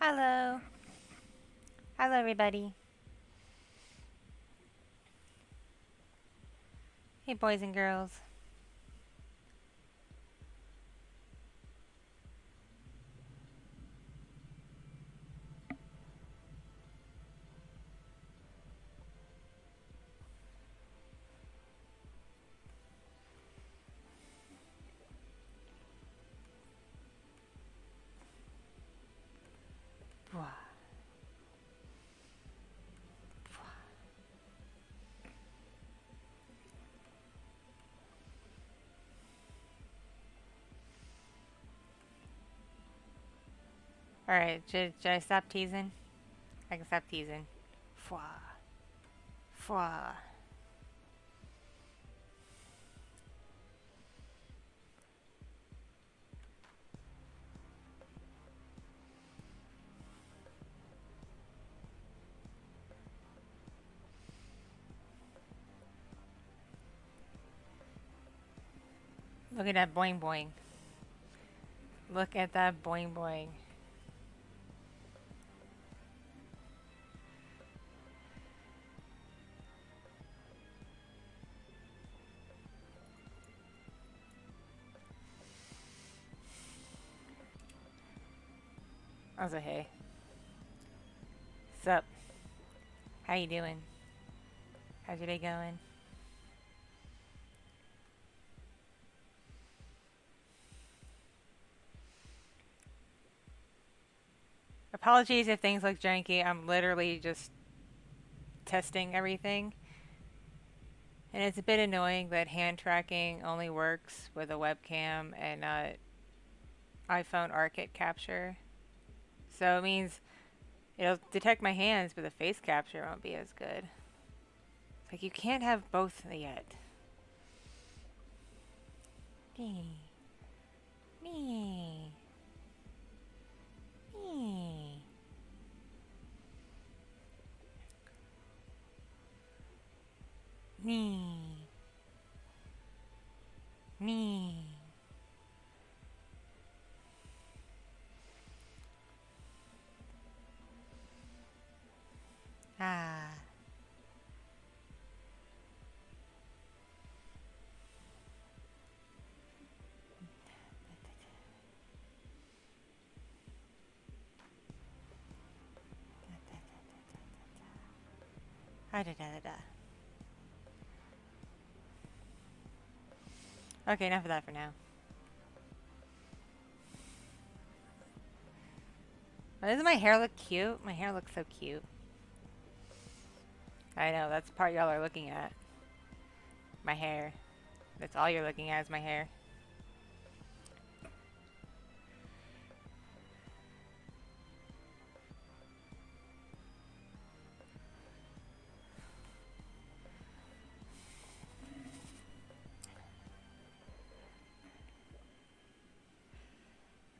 Hello. Hello, everybody. Hey, boys and girls. Alright, should I stop teasing? I can stop teasing. Fwa. Fwa. Look at that boing boing. Look at that boing boing. Also, hey. Sup? How you doing? How's your day going? Apologies if things look janky. I'm literally just testing everything. And it's a bit annoying that hand tracking only works with a webcam and not iPhone Arcade capture. So it means it'll detect my hands, but the face capture won't be as good. It's like you can't have both yet. Me. Me. Me. Me. Me. Ah. Ah, da, da, da, da. Okay, enough of that for now. Oh, doesn't my hair look cute? My hair looks so cute. I know, that's the part y'all are looking at. My hair. That's all you're looking at is my hair.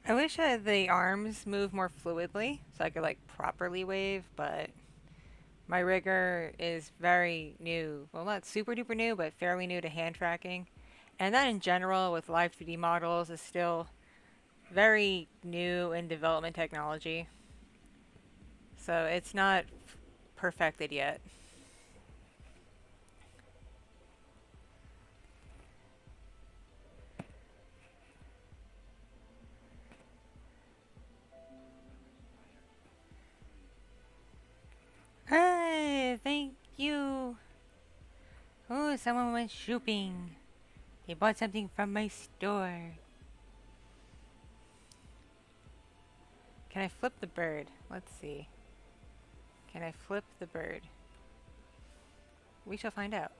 I wish the arms move more fluidly so I could like properly wave, but my rigger is very new. Well, not super duper new, but fairly new to hand tracking. And that in general with live 3D models is still very new in development technology. So it's not perfected yet. Hey, thank you. Oh, someone went shopping. They bought something from my store. Can I flip the bird? Let's see. Can I flip the bird? We shall find out.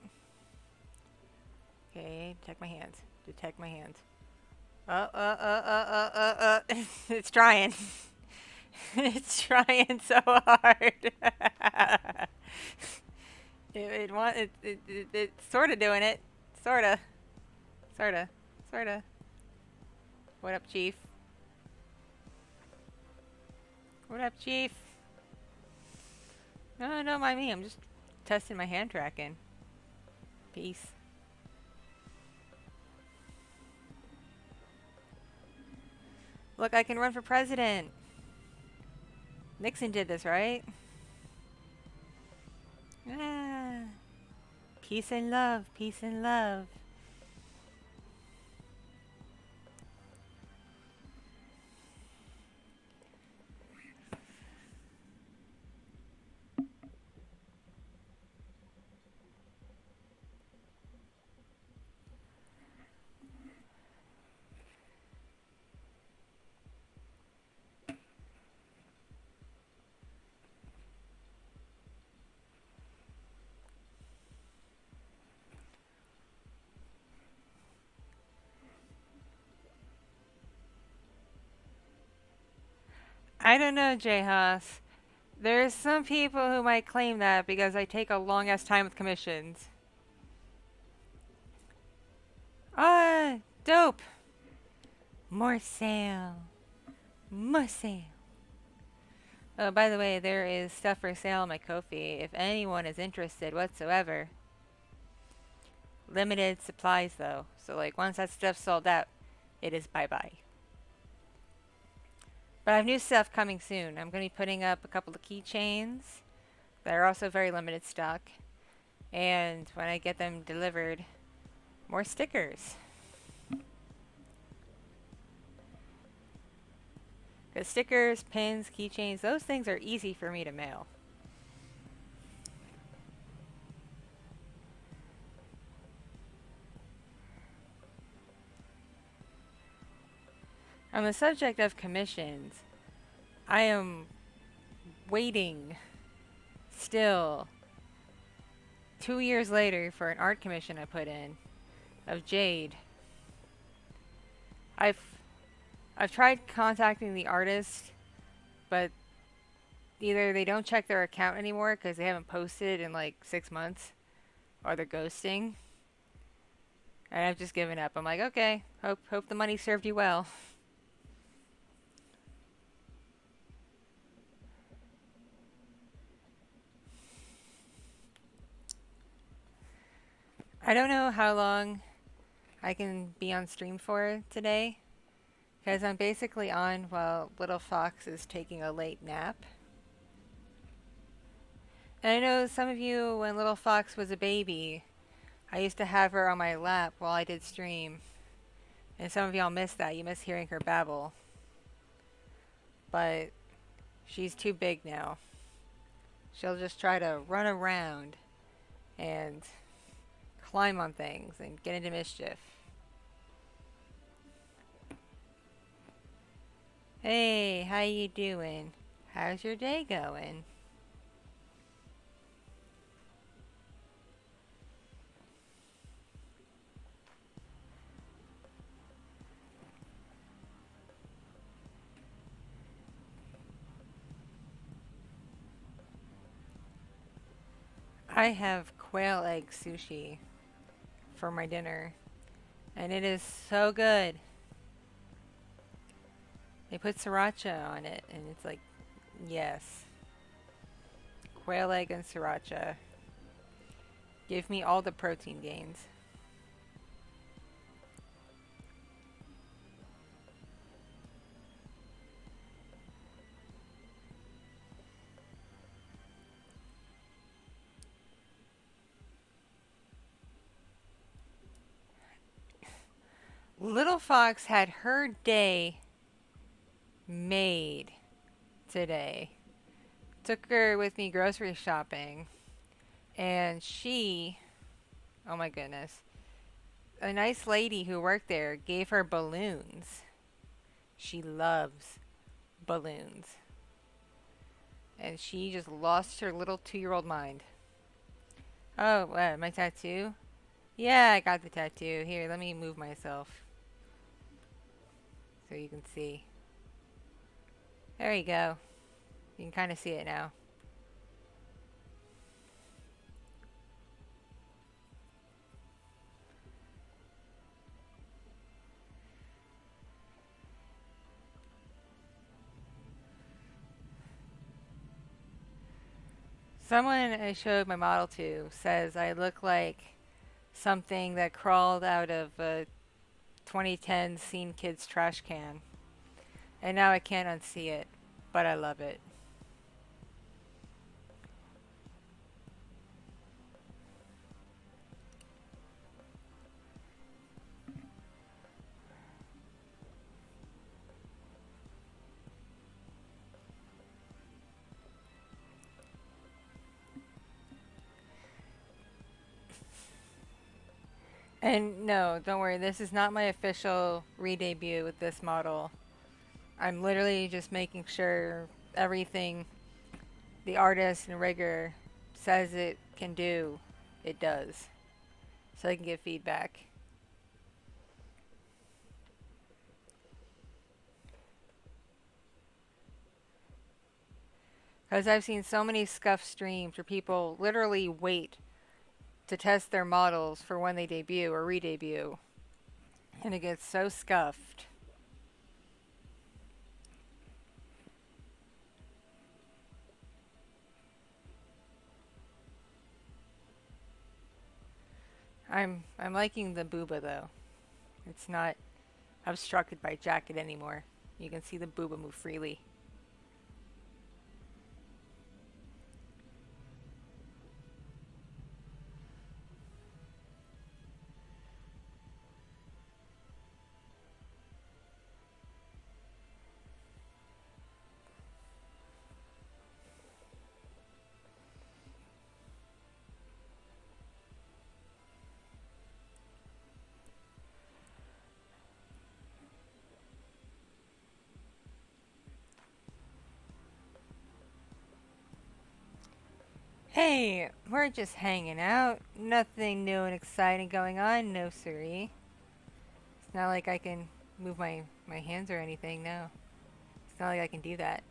Okay, detect my hands. Detect my hands. It's trying. It's trying so hard. It's sort of doing it. Sorta. Sorta. Sorta. What up, Chief? What up, Chief? No, don't mind me. I'm just testing my hand tracking. Peace. Look, I can run for president. Nixon did this, right? Ah, peace and love, peace and love. I don't know, J Haas. There's some people who might claim that because I take a long ass time with commissions. Ah, dope. More sale. More sale. Oh, by the way, there is stuff for sale on my Ko-fi if anyone is interested whatsoever. Limited supplies though, so like once that stuff's sold out, it is bye-bye. But I have new stuff coming soon. I'm going to be putting up a couple of keychains that are also very limited stock. And when I get them delivered, more stickers. Because stickers, pins, keychains, those things are easy for me to mail. On the subject of commissions, I am waiting still 2 years later for an art commission I put in of Jade. I've tried contacting the artist, but either they don't check their account anymore because they haven't posted in like 6 months, or they're ghosting. And I've just given up. I'm like, okay, hope the money served you well. I don't know how long I can be on stream for today, because I'm basically on while Little Fox is taking a late nap. And I know some of you, when Little Fox was a baby, I used to have her on my lap while I did stream. And some of y'all miss that. You miss hearing her babble. But she's too big now. She'll just try to run around and climb on things and get into mischief. Hey, how you doing? How's your day going? I have quail egg sushi for my dinner, and it is so good. They put sriracha on it, and it's like, yes. Quail egg and sriracha. Give me all the protein gains. Little Fox had her day made today. Took her with me grocery shopping, and she, oh my goodness, a nice lady who worked there gave her balloons. She loves balloons. And she just lost her little 2-year-old mind. Oh, what, my tattoo? Yeah, I got the tattoo. Here, let me move myself so you can see. There you go. You can kind of see it now. Someone I showed my model to says I look like something that crawled out of a 2010 Scene Kids trash can. And now I can't unsee it, but I love it. And no, don't worry, this is not my official re-debut with this model. I'm literally just making sure everything the artist and rigger says it can do, it does. So I can get feedback. Because I've seen so many scuff streams where people literally wait to test their models for when they debut or re-debut. And it gets so scuffed. I'm liking the booba though. It's not obstructed by jacket anymore. You can see the booba move freely. Hey, we're just hanging out. Nothing new and exciting going on, no siree. It's not like I can move my hands or anything, no. It's not like I can do that.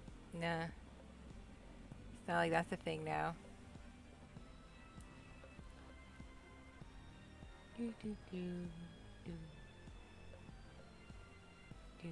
Nah. It's not like that's a thing now. Do, do, do, do, do.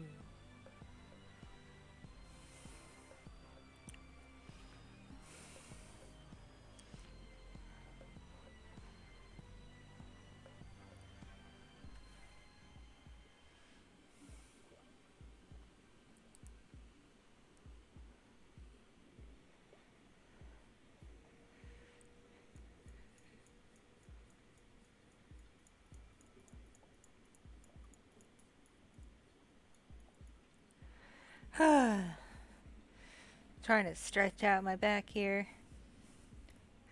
Trying to stretch out my back here.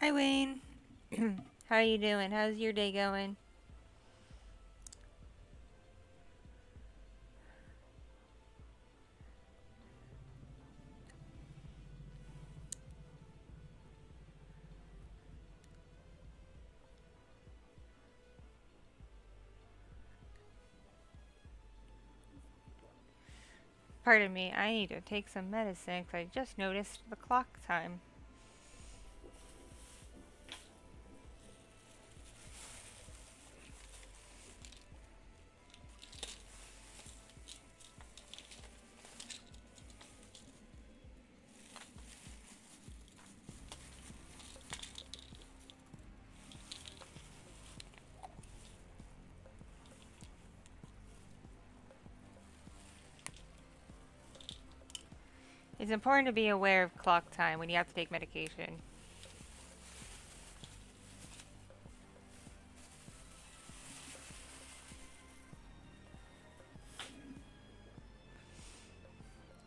Hi, Wayne. How you doing? How's your day going? Pardon me, I need to take some medicine because I just noticed the clock time. It's important to be aware of clock time when you have to take medication.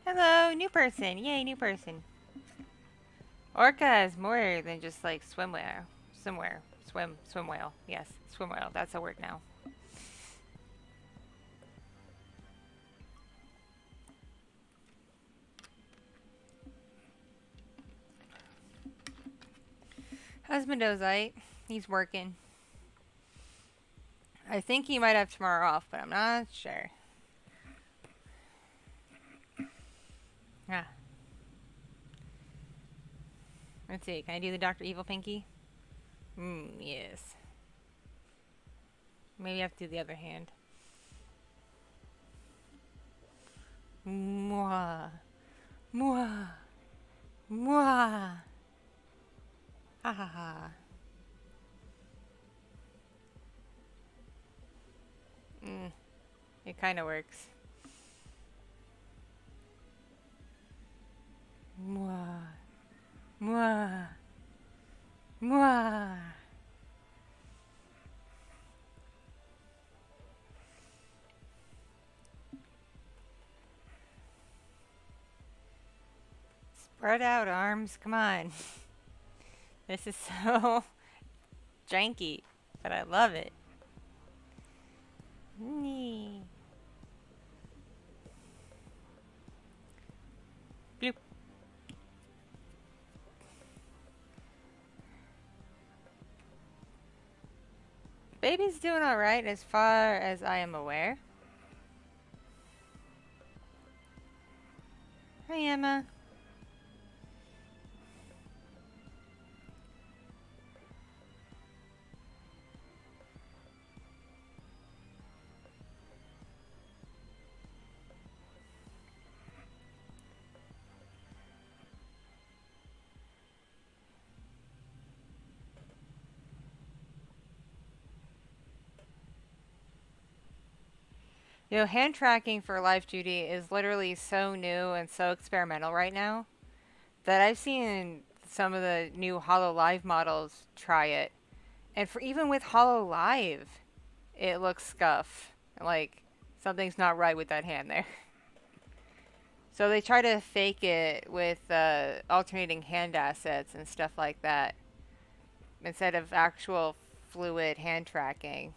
Hello, new person. Yay, new person. Orca is more than just like swimwear. Swim whale. Yes, swim whale. That's a word now. Husbandozite. He's working. I think he might have tomorrow off, but I'm not sure. Ah. Let's see. Can I do the Dr. Evil Pinky? Yes. Maybe I have to do the other hand. Mwah. Mwah. Mwah. Ha ha ha. It kind of works. Mwah. Mwah. Mwah. Spread out arms, come on. This is so janky, but I love it. Nee. Bloop. Baby's doing alright as far as I am aware. Hi, Emma. You know, hand tracking for live duty is literally so new and so experimental right now that I've seen some of the new HoloLive models try it. And for even with HoloLive, it looks scuff. Like something's not right with that hand there. So they try to fake it with alternating hand assets and stuff like that instead of actual fluid hand tracking.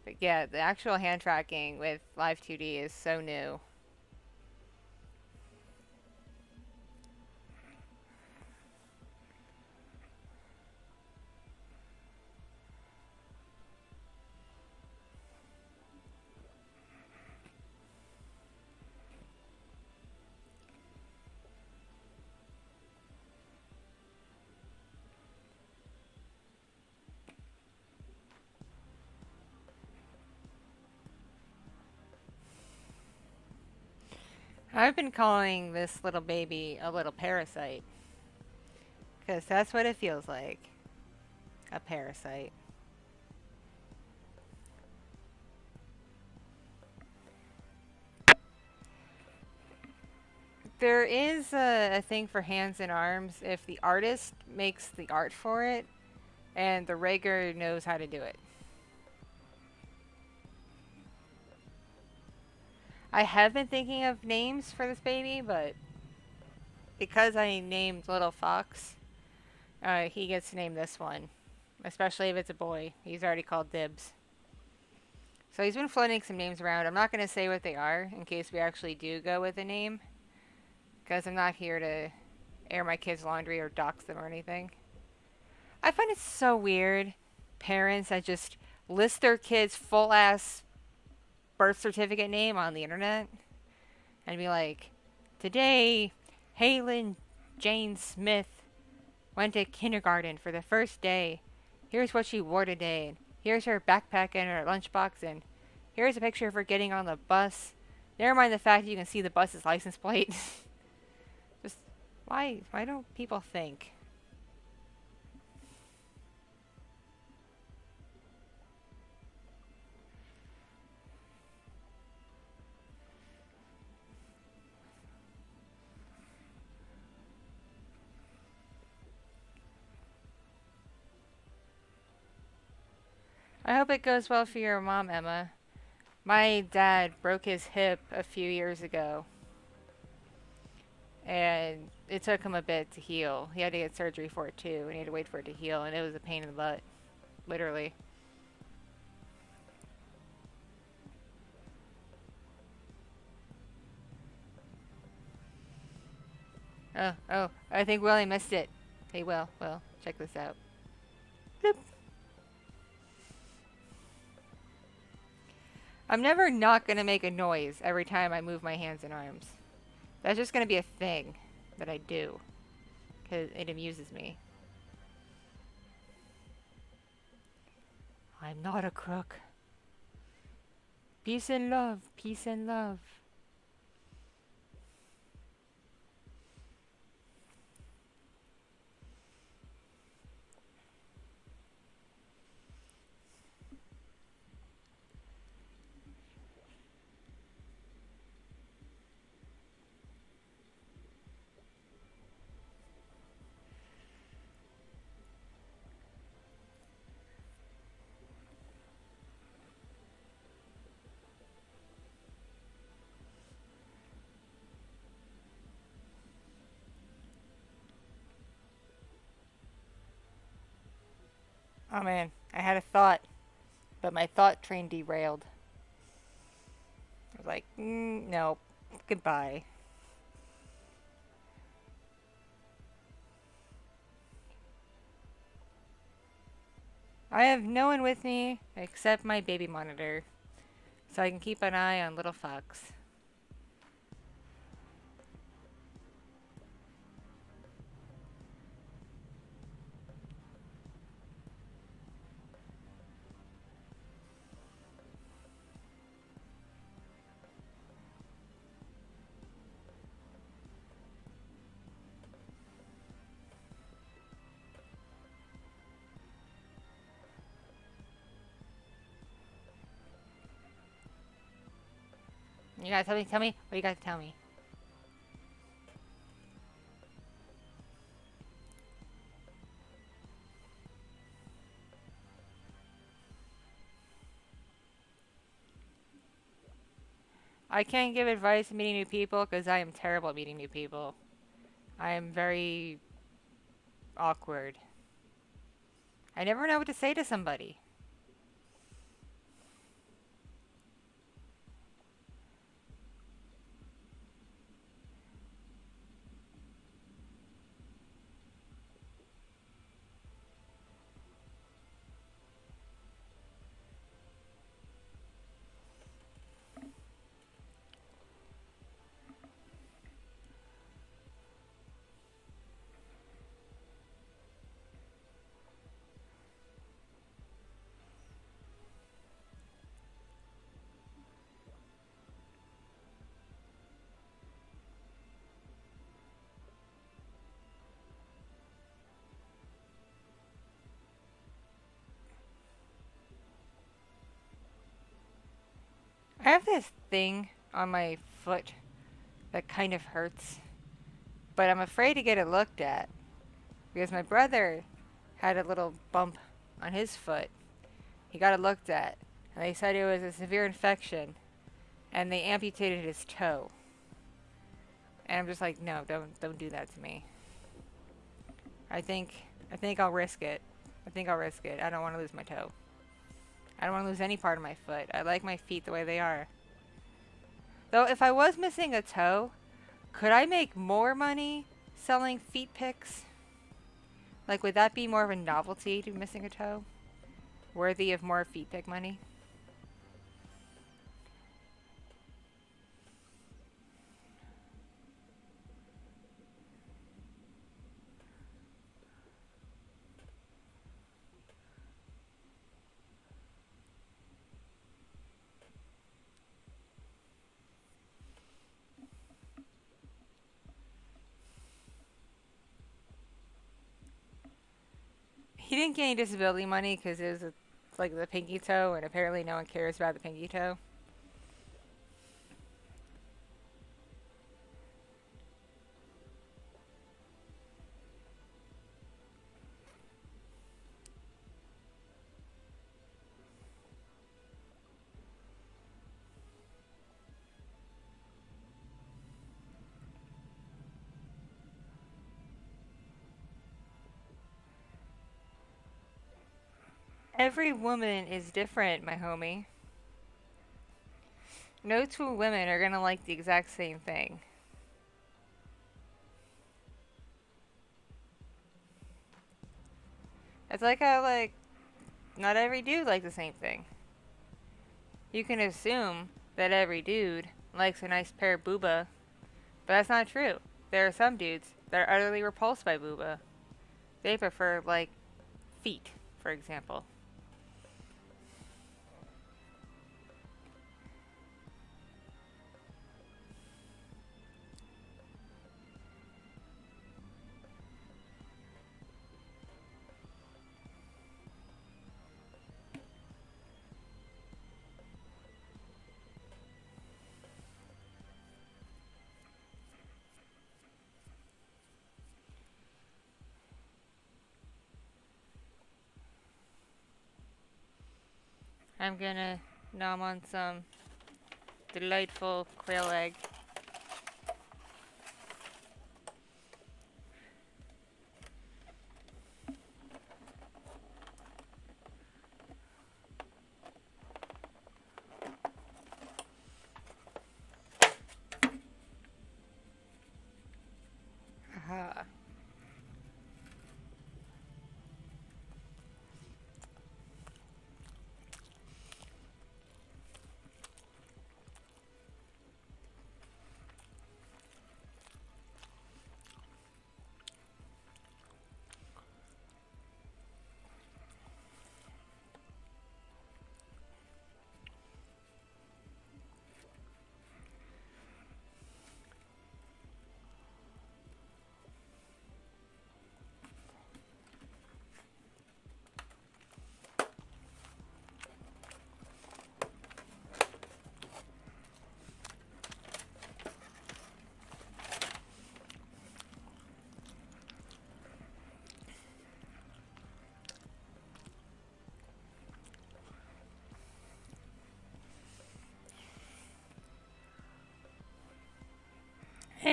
But yeah, the actual hand tracking with Live 2D is so new. I've been calling this little baby a little parasite. Because that's what it feels like. A parasite. There is a thing for hands and arms if the artist makes the art for it and the rigger knows how to do it. I have been thinking of names for this baby, but because I named Little Fox, he gets to name this one. Especially if it's a boy. He's already called dibs. So he's been floating some names around. I'm not going to say what they are in case we actually do go with a name. Because I'm not here to air my kids' laundry or dox them or anything. I find it so weird. Parents that just list their kids' full ass birth certificate name on the internet. And be like, today, Halen Jane Smith went to kindergarten for the first day. Here's what she wore today. And here's her backpack and her lunchbox. And here's a picture of her getting on the bus. Never mind the fact that you can see the bus's license plate. Just, why don't people think? I hope it goes well for your mom, Emma. My dad broke his hip a few years ago. And it took him a bit to heal. He had to get surgery for it too, and he had to wait for it to heal, and it was a pain in the butt. Literally. Oh, I think Willie missed it. Hey, Will, check this out. Bloop. I'm never not gonna make a noise every time I move my hands and arms. That's just gonna be a thing that I do. Because it amuses me. I'm not a crook. Peace and love, peace and love. Oh man, I had a thought. But my thought train derailed. I was like, nope, goodbye. I have no one with me except my baby monitor, so I can keep an eye on little Fox. You gotta tell me what you gotta tell me. I can't give advice meeting new people because I am terrible at meeting new people. I am very awkward. I never know what to say to somebody. I have this thing on my foot that kind of hurts, but I'm afraid to get it looked at because my brother had a little bump on his foot. He got it looked at, and they said it was a severe infection, and they amputated his toe. And I'm just like, no, don't do that to me. I think I think I'll risk it. I think I'll risk it. I don't want to lose my toe. I don't want to lose any part of my foot. I like my feet the way they are. Though if I was missing a toe, could I make more money selling feet pics? Like, would that be more of a novelty to missing a toe? Worthy of more feet pic money? He didn't get any disability money because it was like the pinky toe, and apparently no one cares about the pinky toe. Every woman is different, my homie. No two women are gonna like the exact same thing. It's like how, like, not every dude likes the same thing. You can assume that every dude likes a nice pair of booba, but that's not true. There are some dudes that are utterly repulsed by booba. They prefer, like, feet, for example. I'm gonna nom on some delightful quail egg.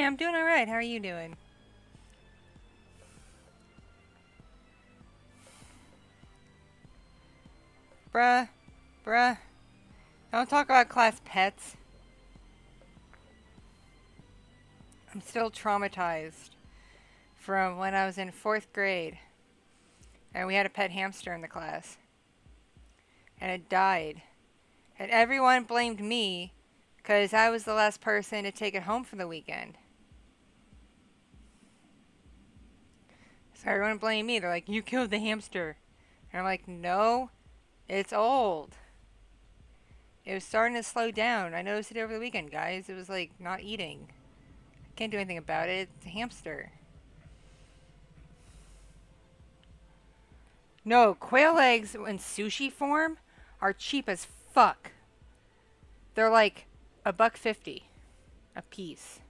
Hi, I'm doing alright. How are you doing? Bruh, bruh, don't talk about class pets. I'm still traumatized from when I was in 4th grade and we had a pet hamster in the class and it died. And everyone blamed me because I was the last person to take it home for the weekend. So everyone blamed me. They're like, you killed the hamster. And I'm like, no, it's old. It was starting to slow down. I noticed it over the weekend, guys. It was like not eating. I can't do anything about it. It's a hamster. No, quail eggs in sushi form are cheap as fuck. They're like $1.50 a piece.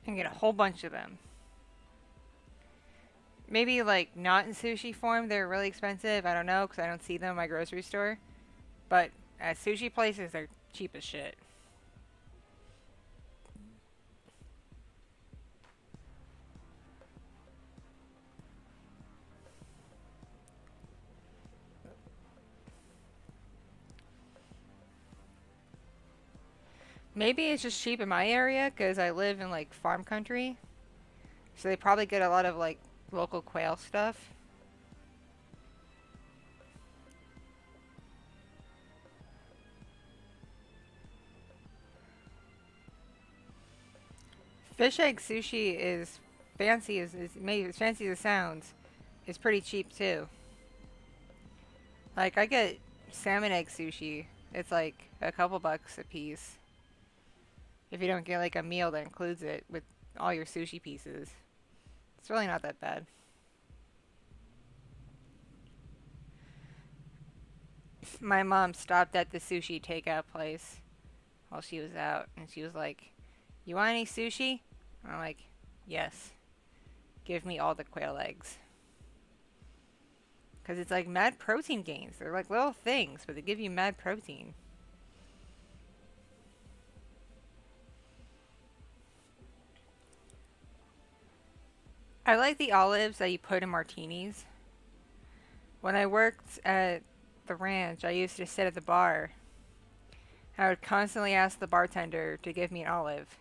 You can get a whole bunch of them. Maybe like not in sushi form, they're really expensive. I don't know because I don't see them in my grocery store. But at sushi places, they're cheap as shit. Maybe it's just cheap in my area because I live in like farm country. So they probably get a lot of like local quail stuff. Fish egg sushi is fancy as maybe as fancy as it sounds. It's pretty cheap too. Like I get salmon egg sushi. It's like a couple bucks a piece. If you don't get like a meal that includes it with all your sushi pieces. It's really not that bad. My mom stopped at the sushi takeout place while she was out and she was like, "You want any sushi?" And I'm like, "Yes. Give me all the quail eggs." Because it's like mad protein gains. They're like little things, but they give you mad protein. I like the olives that you put in martinis. When I worked at the ranch, I used to sit at the bar. I would constantly ask the bartender to give me an olive.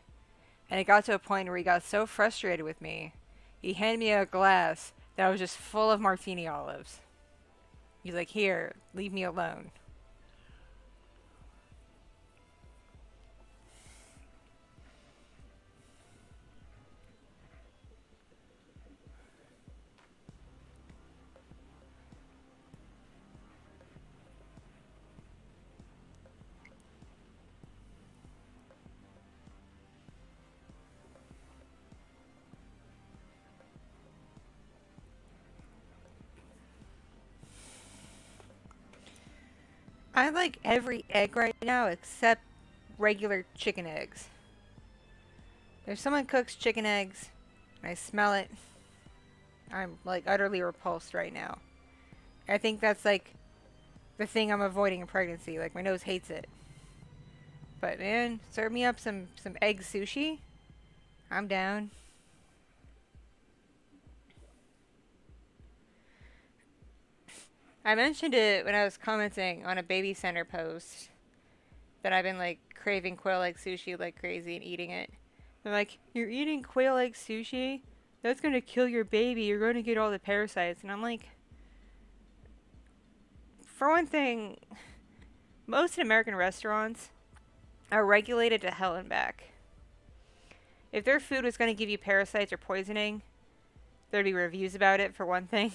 And it got to a point where he got so frustrated with me, he handed me a glass that was just full of martini olives. He's like, "Here, leave me alone." I like every egg right now except regular chicken eggs. If someone cooks chicken eggs and I smell it, I'm like utterly repulsed right now. I think that's like the thing I'm avoiding in pregnancy. Like my nose hates it. But man, serve me up some egg sushi. I'm down. I mentioned it when I was commenting on a baby center post that I've been like craving quail egg sushi like crazy and eating it. They're like, "You're eating quail egg sushi? That's gonna kill your baby. You're gonna get all the parasites." And I'm like, for one thing, most American restaurants are regulated to hell and back. If their food was gonna give you parasites or poisoning, there'd be reviews about it for one thing.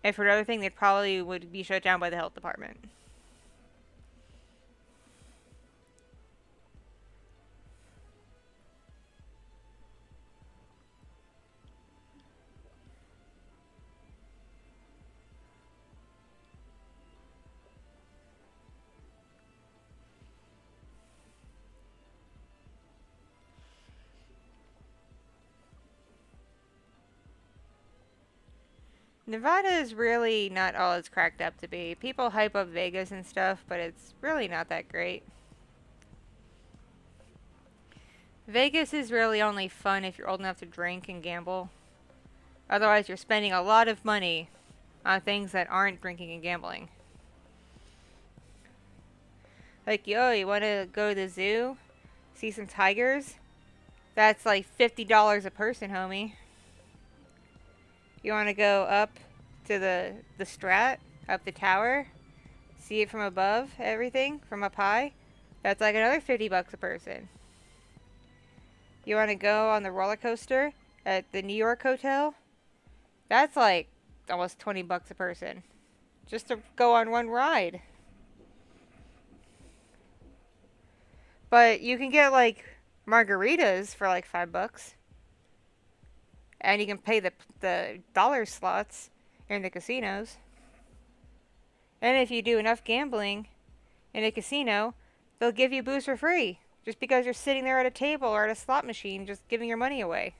And for another thing, they probably would be shut down by the health department. Nevada is really not all it's cracked up to be. People hype up Vegas and stuff, but it's really not that great. Vegas is really only fun if you're old enough to drink and gamble. Otherwise, you're spending a lot of money on things that aren't drinking and gambling. Like, yo, you want to go to the zoo? See some tigers? That's like $50 a person, homie. You want to go up to the Strat, up the tower, see it from above, everything from up high? That's like another $50 a person. You want to go on the roller coaster at the New York hotel? That's like almost $20 a person just to go on one ride. But you can get like margaritas for like $5, and you can pay the dollar slots in the casinos. And if you do enough gambling in a casino, they'll give you booze for free just because you're sitting there at a table or at a slot machine just giving your money away.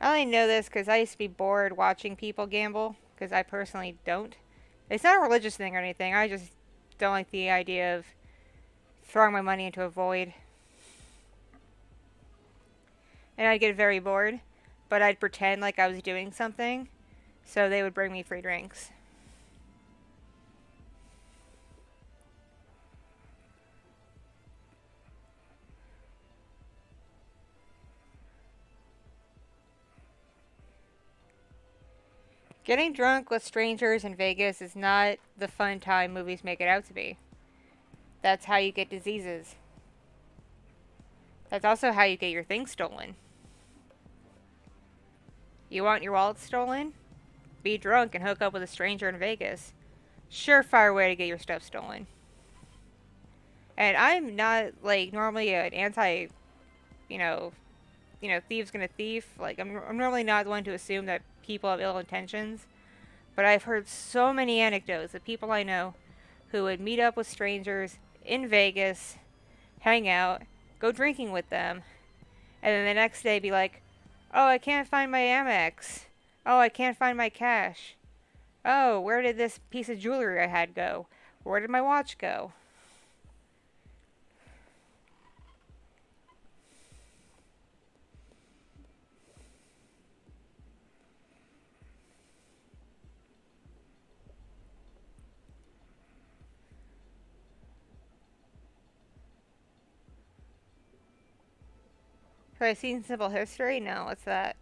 I only know this because I used to be bored watching people gamble, because I personally don't. It's not a religious thing or anything, I just don't like the idea of throwing my money into a void. And I'd get very bored, but I'd pretend like I was doing something, so they would bring me free drinks. Getting drunk with strangers in Vegas is not the fun time movies make it out to be. That's how you get diseases. That's also how you get your things stolen. You want your wallet stolen? Be drunk and hook up with a stranger in Vegas. Surefire way to get your stuff stolen. And I'm not like normally an anti, you know, thieves gonna thief. Like I'm normally not the one to assume that people have ill intentions. But I've heard so many anecdotes of people I know who would meet up with strangers in Vegas, hang out, go drinking with them, and then the next day be like, oh, I can't find my Amex. Oh, I can't find my cash. Oh, where did this piece of jewelry I had go? Where did my watch go? Have I seen Simple History? No, what's that?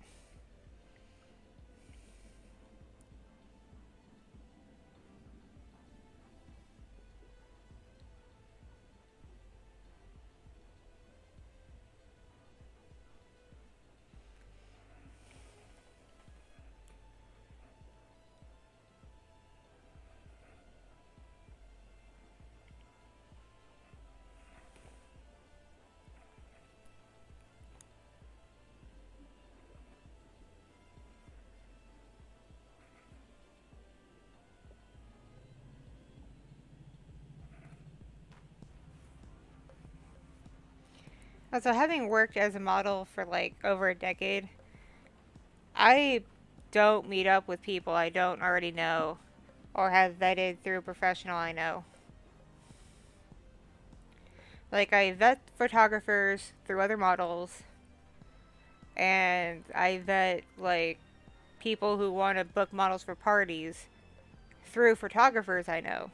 So having worked as a model for like over a decade, I don't meet up with people I don't already know or have vetted through a professional I know. Like, I vet photographers through other models, and I vet, like, people who want to book models for parties through photographers I know.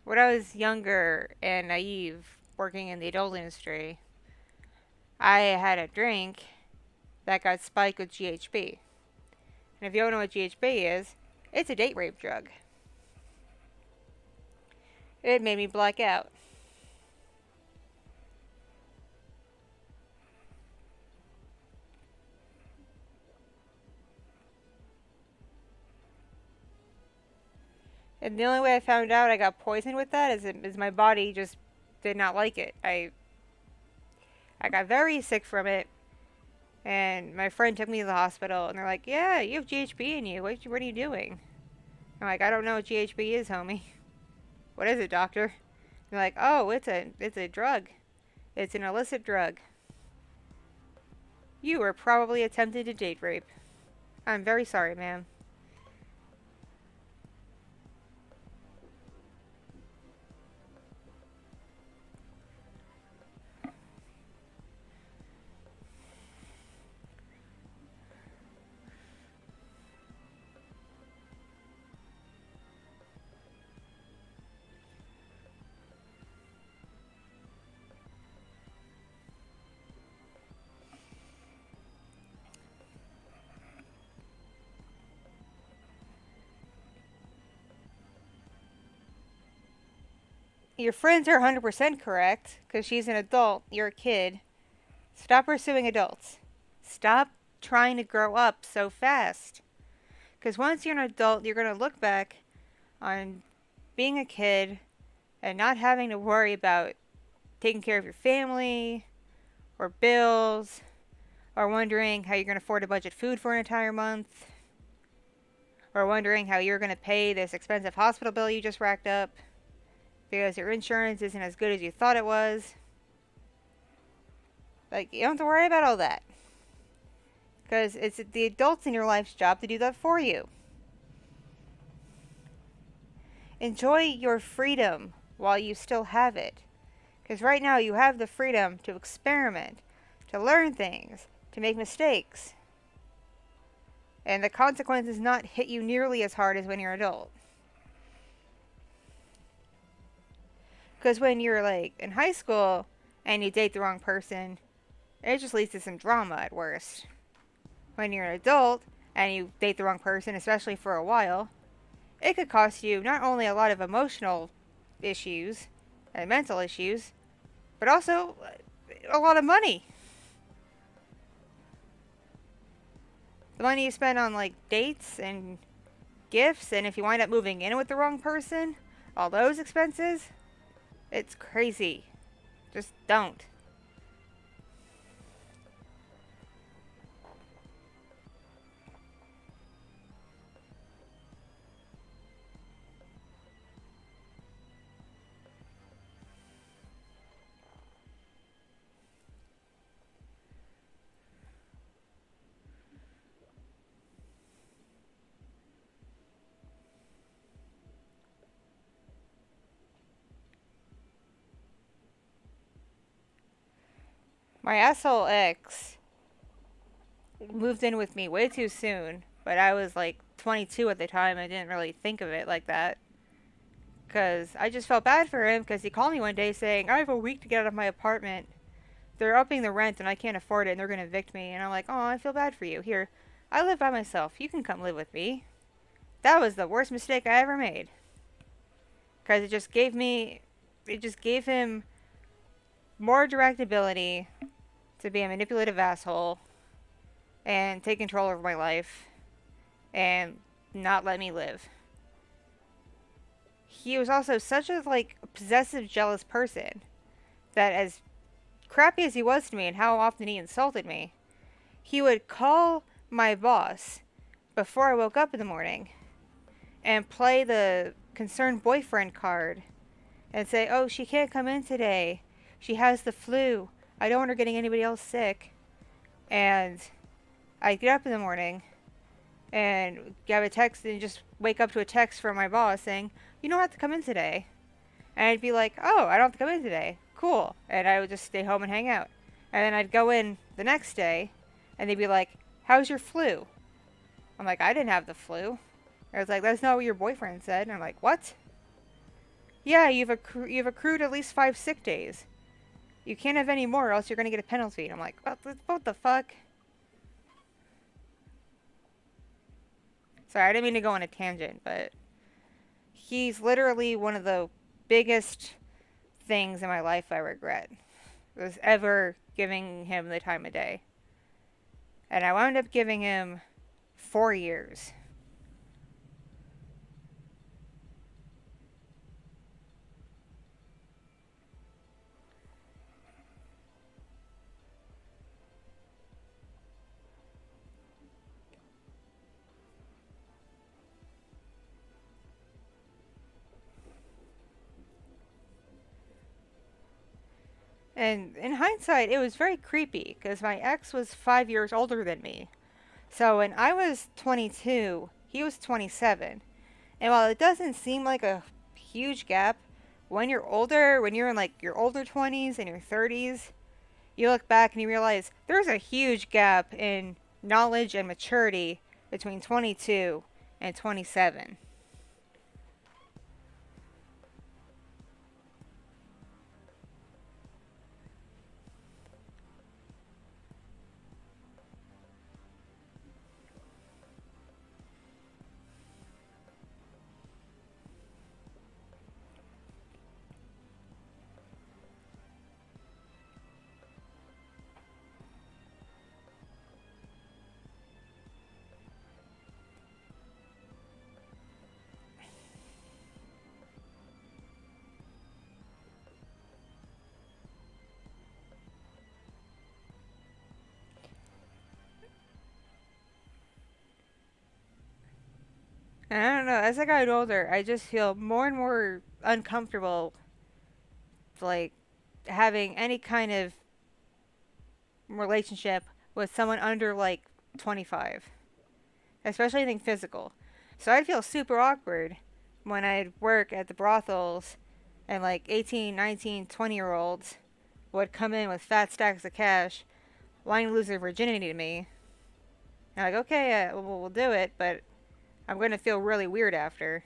When I was younger and naive, working in the adult industry, I had a drink that got spiked with GHB. And if you don't know what GHB is, it's a date rape drug. It made me black out. And the only way I found out I got poisoned with that is my body just did not like it. I got very sick from it, and my friend took me to the hospital, and they're like, "Yeah, you have GHB in you. What are you doing?" I'm like, "I don't know what GHB is, homie." "What is it, doctor?" They're like, "Oh, it's a drug. It's an illicit drug. You were probably attempted to date rape. I'm very sorry, ma'am." Your friends are 100% correct, because she's an adult, you're a kid. Stop pursuing adults. Stop trying to grow up so fast. Because once you're an adult, you're going to look back on being a kid and not having to worry about taking care of your family or bills or wondering how you're going to afford to budget food for an entire month or wondering how you're going to pay this expensive hospital bill you just racked up because your insurance isn't as good as you thought it was. Like, you don't have to worry about all that. Because it's the adults in your life's job to do that for you. Enjoy your freedom while you still have it. Because right now you have the freedom to experiment, to learn things, to make mistakes. And the consequences not hit you nearly as hard as when you're an adult. Because when you're like in high school and you date the wrong person, it just leads to some drama at worst. When you're an adult and you date the wrong person, especially for a while, it could cost you not only a lot of emotional issues and mental issues, but also a lot of money. The money you spend on like dates and gifts, and if you wind up moving in with the wrong person, all those expenses, it's crazy. Just don't. My asshole ex moved in with me way too soon, but I was like 22 at the time. I didn't really think of it like that. Because I just felt bad for him because he called me one day saying, "I have a week to get out of my apartment. They're upping the rent and I can't afford it and they're going to evict me." And I'm like, "Oh, I feel bad for you. Here, I live by myself. You can come live with me." That was the worst mistake I ever made. Because it just gave him more direct ability to be a manipulative asshole and take control over my life and not let me live. He was also such a like possessive, jealous person that as crappy as he was to me and how often he insulted me, he would call my boss before I woke up in the morning and play the concerned boyfriend card and say, "Oh, she can't come in today. She has the flu. I don't want her getting anybody else sick." And I'd get up in the morning and have a text and just wake up to a text from my boss saying, "You don't have to come in today." And I'd be like, "Oh, I don't have to come in today. Cool." And I would just stay home and hang out. And then I'd go in the next day and they'd be like, "How's your flu?" I'm like, "I didn't have the flu." I was like, "That's not what your boyfriend said." And I'm like, "What?" "Yeah, you've accrued at least 5 sick days. You can't have any more or else you're going to get a penalty." And I'm like, what the fuck? Sorry, I didn't mean to go on a tangent, but he's literally one of the biggest things in my life I regret. Was ever giving him the time of day. And I wound up giving him 4 years. And in hindsight, it was very creepy because my ex was 5 years older than me. So when I was 22, he was 27. And while it doesn't seem like a huge gap, when you're older, when you're in like your older 20s and your 30s, you look back and you realize there's a huge gap in knowledge and maturity between 22 and 27. And I don't know, as I got older, I just feel more and more uncomfortable, like, having any kind of relationship with someone under, like, 25. Especially anything physical. So I'd feel super awkward when I'd work at the brothels and, like, 18, 19, 20 year olds would come in with fat stacks of cash wanting to lose their virginity to me. And I'm like, okay, we'll do it, but I'm going to feel really weird after.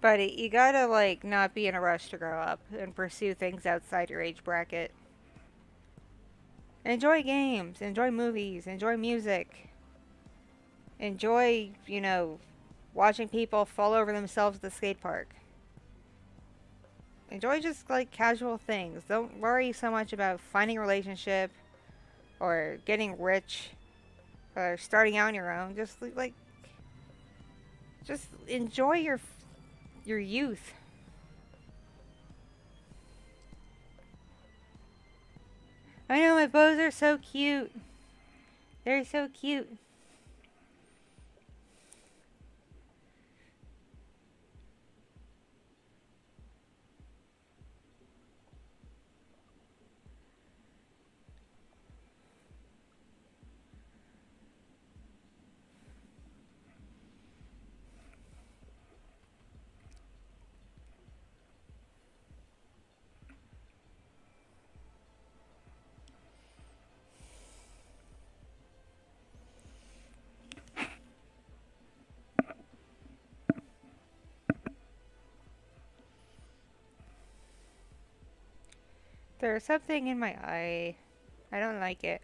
But you gotta, like, not be in a rush to grow up and pursue things outside your age bracket. Enjoy games, enjoy movies, enjoy music, enjoy, watching people fall over themselves at the skate park. Enjoy just, like, casual things. Don't worry so much about finding a relationship or getting rich or starting out on your own. Just enjoy your youth. I know my bows are so cute. They're so cute. There's something in my eye. I don't like it.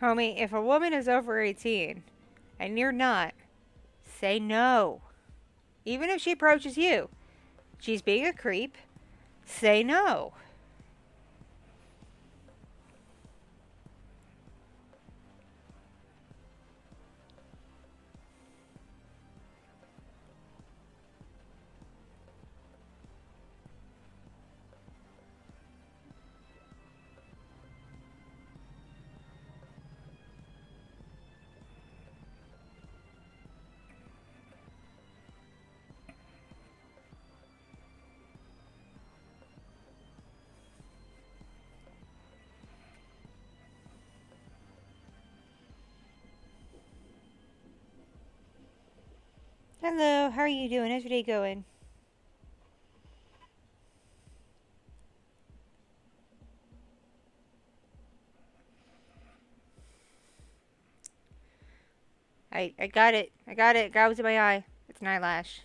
Homie, if a woman is over 18 and you're not, say no. Even if she approaches you, she's being a creep, say no. Hello, how are you doing? How's your day going? I got it. I got it. God was in my eye. It's an eyelash.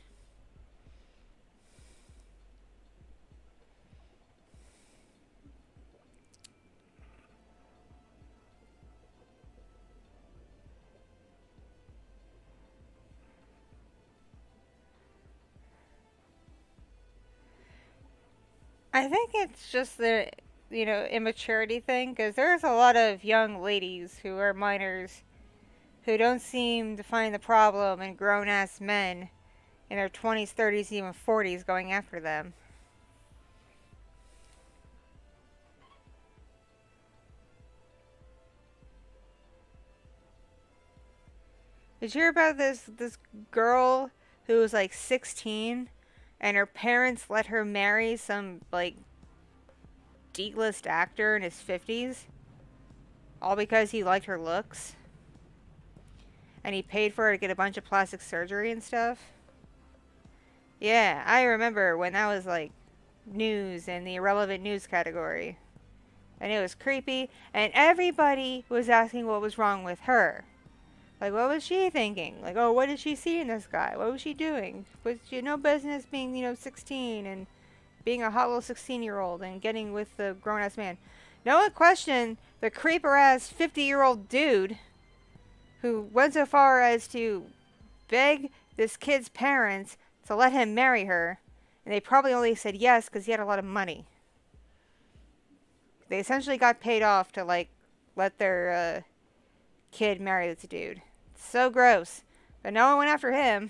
I think it's just the, immaturity thing, because there's a lot of young ladies who are minors who don't seem to find the problem in grown ass men in their 20s, 30s, even 40s going after them. Did you hear about this girl who was like 16 and her parents let her marry some like D-list actor in his 50s all because he liked her looks and he paid for her to get a bunch of plastic surgery and stuff? Yeah, I remember when that was like news in the irrelevant news category. And it was creepy and everybody was asking what was wrong with her. Like, what was she thinking? Like, oh, what did she see in this guy? What was she doing? Was she no business being, 16 and being a hot little 16-year-old and getting with the grown-ass man? No one questioned the creeper-ass 50-year-old dude who went so far as to beg this kid's parents to let him marry her. And they probably only said yes because he had a lot of money. They essentially got paid off to, like, let their kid marry this dude. So gross. But no one went after him.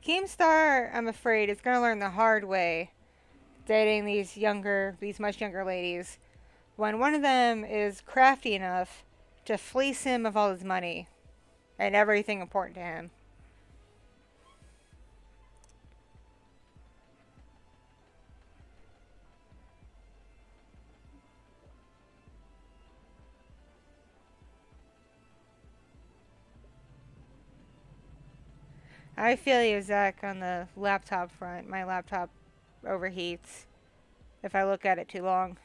Keemstar, I'm afraid, is going to learn the hard way dating these much younger ladies when one of them is crafty enough to fleece him of all his money and everything important to him. I feel you, Zach, on the laptop front. My laptop overheats if I look at it too long.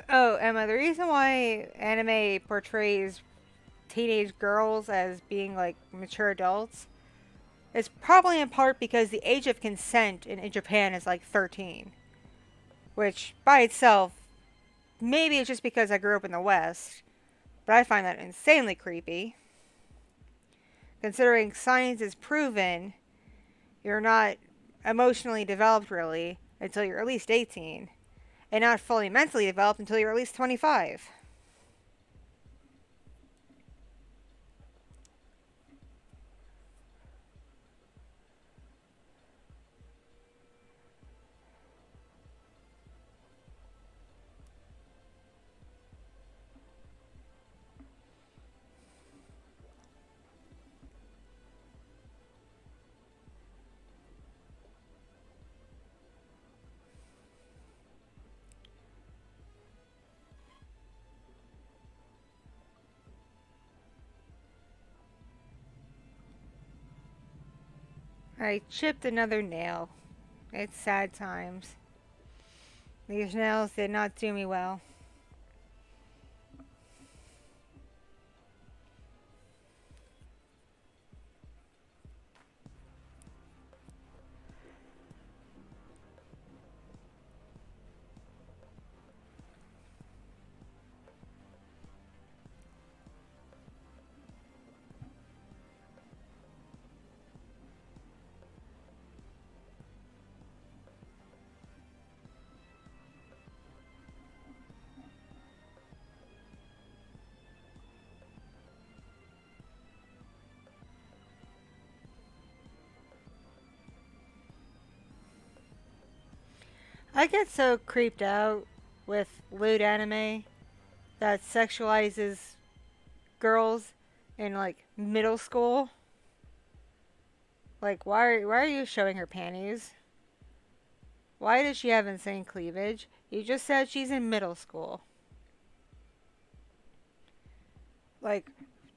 Oh, Emma, the reason why anime portrays teenage girls as being like mature adults is probably in part because the age of consent in Japan is like 13. Which, by itself, maybe it's just because I grew up in the West, but I find that insanely creepy. Considering science is proven, you're not emotionally developed really until you're at least 18, and not fully mentally developed until you're at least 25. I chipped another nail. It's sad times. These nails did not do me well. I get so creeped out with lewd anime that sexualizes girls in like middle school. Like, why are you showing her panties? Why does she have insane cleavage? You just said she's in middle school. Like,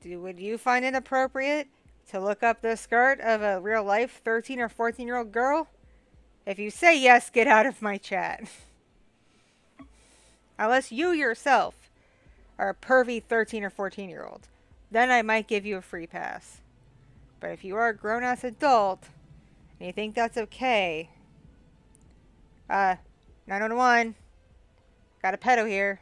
would you find it appropriate to look up the skirt of a real life 13 or 14-year-old girl? If you say yes, get out of my chat. Unless you yourself are a pervy 13 or 14-year-old. Then I might give you a free pass. But if you are a grown-ass adult and you think that's okay, 911, got a pedo here.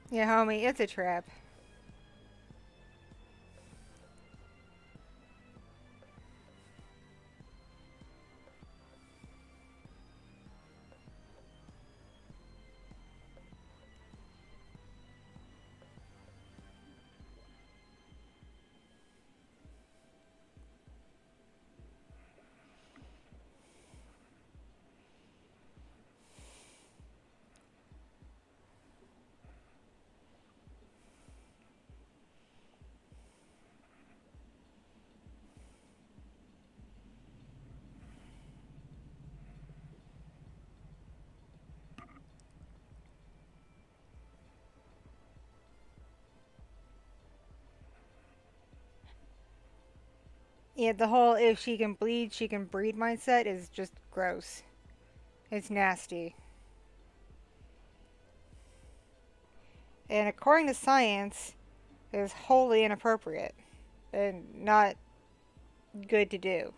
Yeah, homie, it's a trap. Yeah, the whole if she can bleed, she can breed mindset is just gross. It's nasty. And according to science, is wholly inappropriate and not good to do.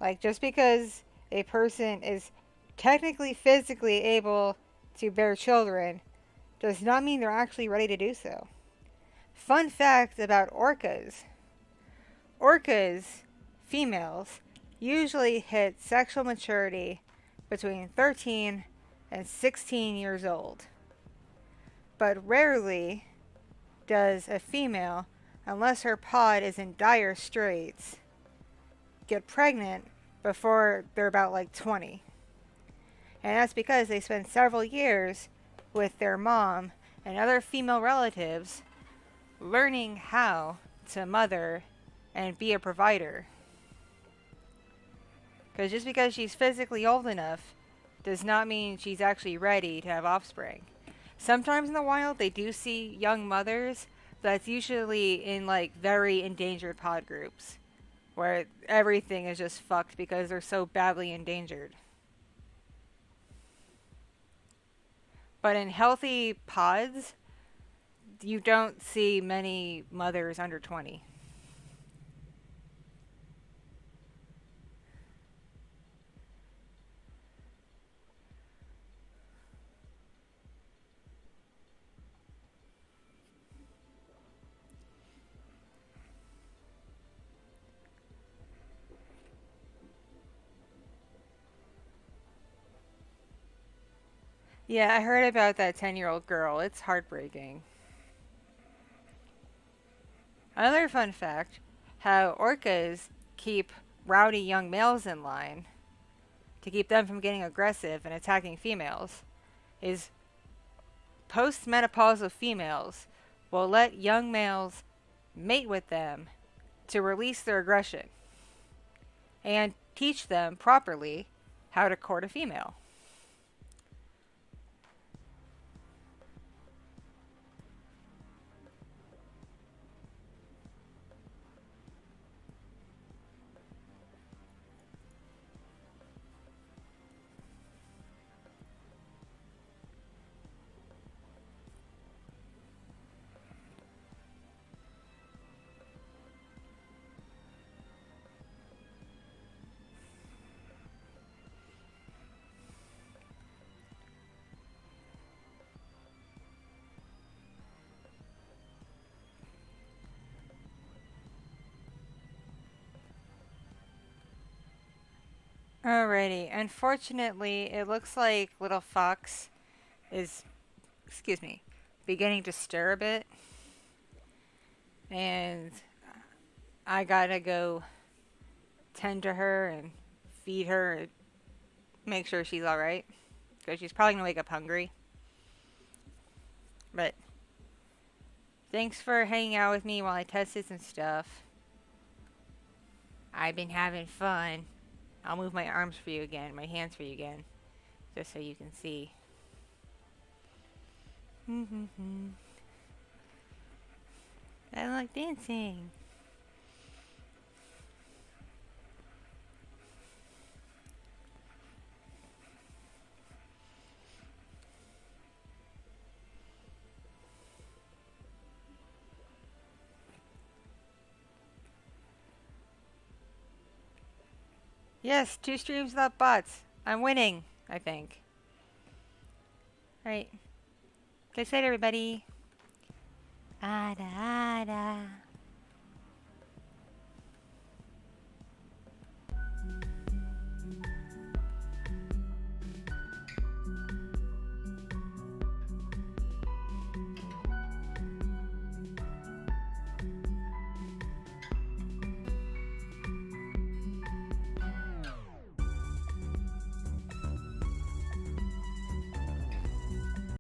Like, just because a person is technically physically able to bear children does not mean they're actually ready to do so. Fun fact about orcas. Orcas, females, usually hit sexual maturity between 13 and 16 years old. But rarely does a female, unless her pod is in dire straits, get pregnant before they're about like 20. And that's because they spend several years with their mom and other female relatives learning how to mother and be a provider. Because just because she's physically old enough does not mean she's actually ready to have offspring. Sometimes in the wild they do see young mothers, but that's usually in like very endangered pod groups where everything is just fucked because they're so badly endangered. But in healthy pods, you don't see many mothers under 20. Yeah, I heard about that 10-year-old girl. It's heartbreaking. Another fun fact, how orcas keep rowdy young males in line to keep them from getting aggressive and attacking females is postmenopausal females will let young males mate with them to release their aggression and teach them properly how to court a female. Alrighty. Unfortunately, it looks like little Fox is, excuse me, beginning to stir a bit. And I gotta go tend to her and feed her and make sure she's alright. Because she's probably gonna wake up hungry. But thanks for hanging out with me while I tested some stuff. I've been having fun. I'll move my arms for you again, my hands for you again, just so you can see. I like dancing. Yes, 2 streams without bots. I'm winning, I think. Alright. Good night, everybody. Ada, ada.